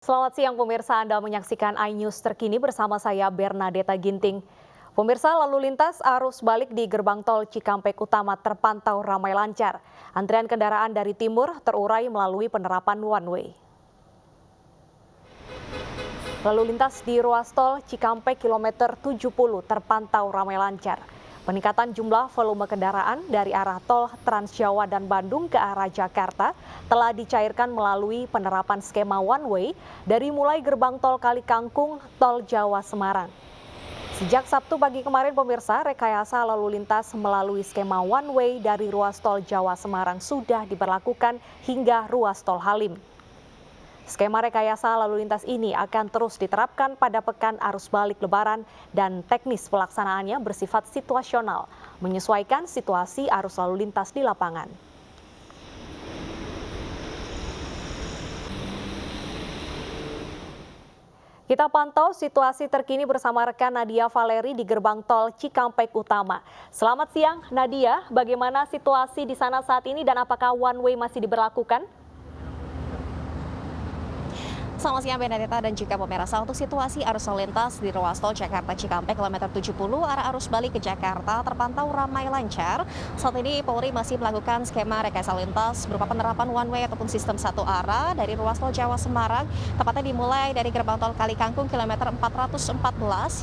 Selamat siang pemirsa, Anda menyaksikan iNews terkini bersama saya Bernadetta Ginting. Pemirsa, lalu lintas arus balik di gerbang tol Cikampek Utama terpantau ramai lancar. Antrian kendaraan dari timur terurai melalui penerapan one way. Lalu lintas di ruas tol Cikampek kilometer 70 terpantau ramai lancar. Peningkatan jumlah volume kendaraan dari arah tol Trans Jawa dan Bandung ke arah Jakarta telah dicairkan melalui penerapan skema one way dari mulai gerbang tol Kali Kangkung, tol Jawa Semarang. Sejak Sabtu pagi kemarin pemirsa, rekayasa lalu lintas melalui skema one way dari ruas tol Jawa Semarang sudah diberlakukan hingga ruas tol Halim. Skema rekayasa lalu lintas ini akan terus diterapkan pada pekan arus balik Lebaran dan teknis pelaksanaannya bersifat situasional, menyesuaikan situasi arus lalu lintas di lapangan. Kita pantau situasi terkini bersama rekan Nadia Valeri di gerbang tol Cikampek Utama. Selamat siang Nadia, bagaimana situasi di sana saat ini dan apakah one way masih diberlakukan? Selamat siang Benedetta dan juga pemirsa. Untuk situasi arus lalu lintas di ruas tol Jakarta Cikampek kilometer 70 arah arus balik ke Jakarta terpantau ramai lancar. Saat ini Polri masih melakukan skema rekayasa lalu lintas berupa penerapan one way ataupun sistem satu arah dari ruas tol Jawa Semarang, tepatnya dimulai dari gerbang tol Kali Kangkung kilometer 414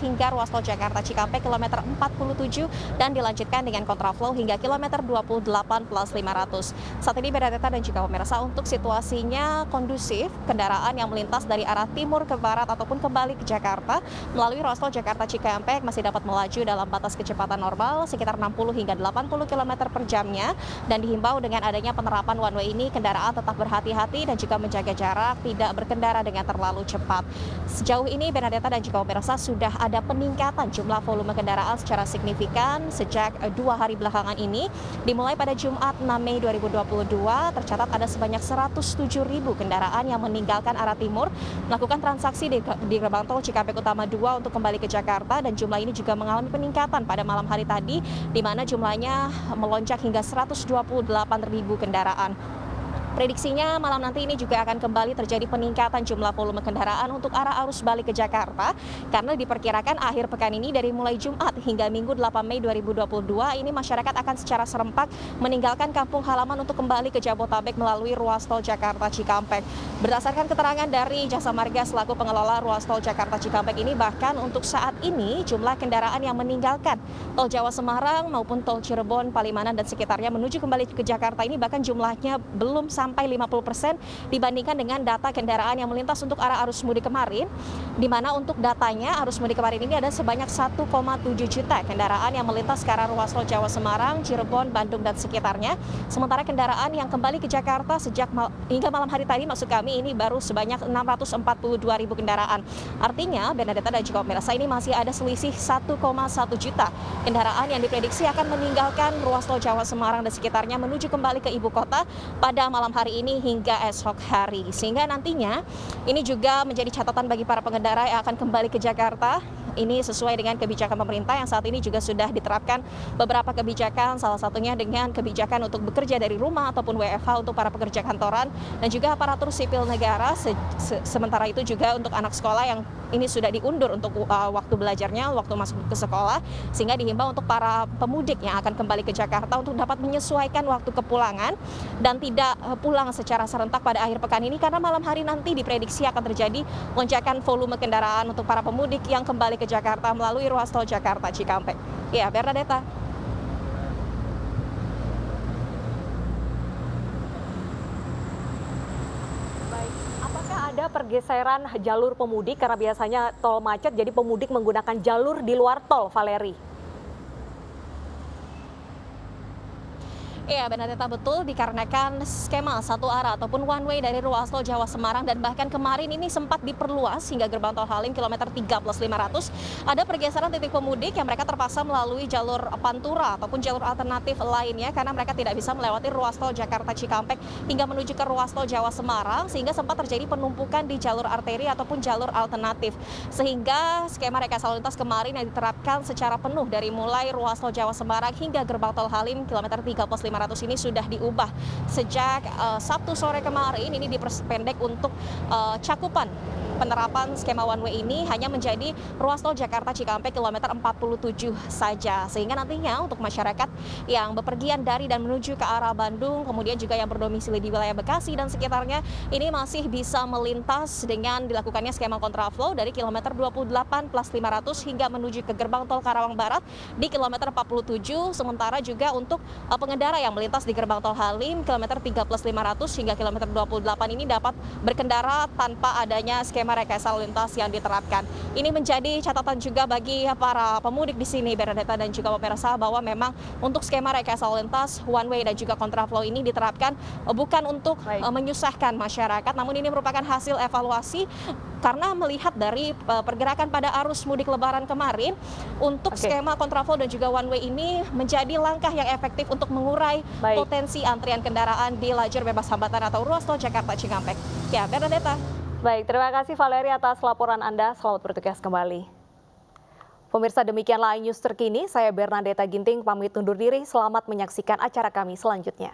hingga ruas tol Jakarta Cikampek kilometer 47 dan dilanjutkan dengan kontraflow hingga kilometer 28+500. Saat ini Benedetta dan juga pemirsa, untuk situasinya kondusif, kendaraan yang melintas dari arah timur ke barat ataupun kembali ke Jakarta melalui ruas tol Jakarta Cikampek masih dapat melaju dalam batas kecepatan normal sekitar 60 hingga 80 km per jamnya, dan dihimbau dengan adanya penerapan one way ini kendaraan tetap berhati-hati dan juga menjaga jarak, tidak berkendara dengan terlalu cepat. Sejauh ini Benedetta dan juga pemirsa, sudah ada peningkatan jumlah volume kendaraan secara signifikan sejak 2 hari belakangan ini. Dimulai pada Jumat 6 Mei 2022 tercatat ada sebanyak 107.000 kendaraan yang meninggalkan arah timur melakukan transaksi di gerbang tol Cikampek Utama 2 untuk kembali ke Jakarta, dan jumlah ini juga mengalami peningkatan pada malam hari tadi di mana jumlahnya melonjak hingga 128.000 kendaraan. Prediksinya malam nanti ini juga akan kembali terjadi peningkatan jumlah volume kendaraan untuk arah arus balik ke Jakarta, karena diperkirakan akhir pekan ini dari mulai Jumat hingga Minggu 8 Mei 2022 ini masyarakat akan secara serempak meninggalkan kampung halaman untuk kembali ke Jabotabek melalui ruas tol Jakarta Cikampek. Berdasarkan keterangan dari Jasa Marga selaku pengelola ruas tol Jakarta Cikampek ini, bahkan untuk saat ini jumlah kendaraan yang meninggalkan tol Jawa Semarang maupun tol Cirebon, Palimanan dan sekitarnya menuju kembali ke Jakarta ini bahkan jumlahnya belum sampai 50% dibandingkan dengan data kendaraan yang melintas untuk arah arus mudik kemarin, di mana untuk datanya arus mudik kemarin ini ada sebanyak 1,7 juta kendaraan yang melintas ke arah ruas tol Jawa Semarang, Cirebon, Bandung dan sekitarnya. Sementara kendaraan yang kembali ke Jakarta hingga malam hari tadi maksud kami ini baru sebanyak 642.000 kendaraan. Artinya Benedetta dan juga pemirsa, ini masih ada selisih 1,1 juta kendaraan yang diprediksi akan meninggalkan ruas tol Jawa Semarang dan sekitarnya menuju kembali ke ibu kota pada malam hari ini hingga esok hari. Sehingga nantinya ini juga menjadi catatan bagi para pengendara yang akan kembali ke Jakarta. Ini sesuai dengan kebijakan pemerintah yang saat ini juga sudah diterapkan beberapa kebijakan, salah satunya dengan kebijakan untuk bekerja dari rumah ataupun WFH untuk para pekerja kantoran dan juga aparatur sipil negara. Sementara itu juga untuk anak sekolah yang ini sudah diundur untuk waktu belajarnya, waktu masuk ke sekolah, sehingga dihimbau untuk para pemudik yang akan kembali ke Jakarta untuk dapat menyesuaikan waktu kepulangan dan tidak pulang secara serentak pada akhir pekan ini, karena malam hari nanti diprediksi akan terjadi lonjakan volume kendaraan untuk para pemudik yang kembali ke Jakarta melalui ruas tol Jakarta Cikampek. Ya, Bernadetta. Baik, apakah ada pergeseran jalur pemudik karena biasanya tol macet jadi pemudik menggunakan jalur di luar tol, Valeri? Iya, Benedetta, betul, dikarenakan skema satu arah ataupun one way dari ruas tol Jawa Semarang, dan bahkan kemarin ini sempat diperluas hingga gerbang tol Halim kilometer 3+500. Ada pergeseran titik pemudik yang mereka terpaksa melalui jalur Pantura ataupun jalur alternatif lainnya karena mereka tidak bisa melewati ruas tol Jakarta Cikampek hingga menuju ke ruas tol Jawa Semarang, sehingga sempat terjadi penumpukan di jalur arteri ataupun jalur alternatif. Sehingga skema rekayasa lalu lintas kemarin yang diterapkan secara penuh dari mulai ruas tol Jawa Semarang hingga gerbang tol Halim kilometer 3+500 ini sudah diubah sejak Sabtu sore kemarin. Ini diperpendek untuk cakupan penerapan skema one way ini hanya menjadi ruas tol Jakarta Cikampek kilometer 47 saja. Sehingga nantinya untuk masyarakat yang bepergian dari dan menuju ke arah Bandung, kemudian juga yang berdomisili di wilayah Bekasi dan sekitarnya, ini masih bisa melintas dengan dilakukannya skema kontraflow dari kilometer 28 plus 500 hingga menuju ke gerbang tol Karawang Barat di kilometer 47. Sementara juga untuk pengendara yang melintas di gerbang tol Halim kilometer 3 plus 500 hingga kilometer 28 ini dapat berkendara tanpa adanya skema rekayasa lalu lintas yang diterapkan. Ini menjadi catatan juga bagi para pemudik di sini, Bernadetta dan juga pemirsa, bahwa memang untuk skema rekayasa lalu lintas one way dan juga kontraflow ini diterapkan bukan untuk menyusahkan masyarakat, namun ini merupakan hasil evaluasi karena melihat dari pergerakan pada arus mudik lebaran kemarin untuk skema kontraflow dan juga one way ini menjadi langkah yang efektif untuk mengurai potensi antrian kendaraan di lajur bebas hambatan atau ruas tol Jakarta Cikampek. Ya, Bernadetta. Baik, terima kasih Valeri atas laporan Anda. Selamat bertugas kembali. Pemirsa, demikianlah iNews terkini. Saya Bernadetta Ginting pamit undur diri. Selamat menyaksikan acara kami selanjutnya.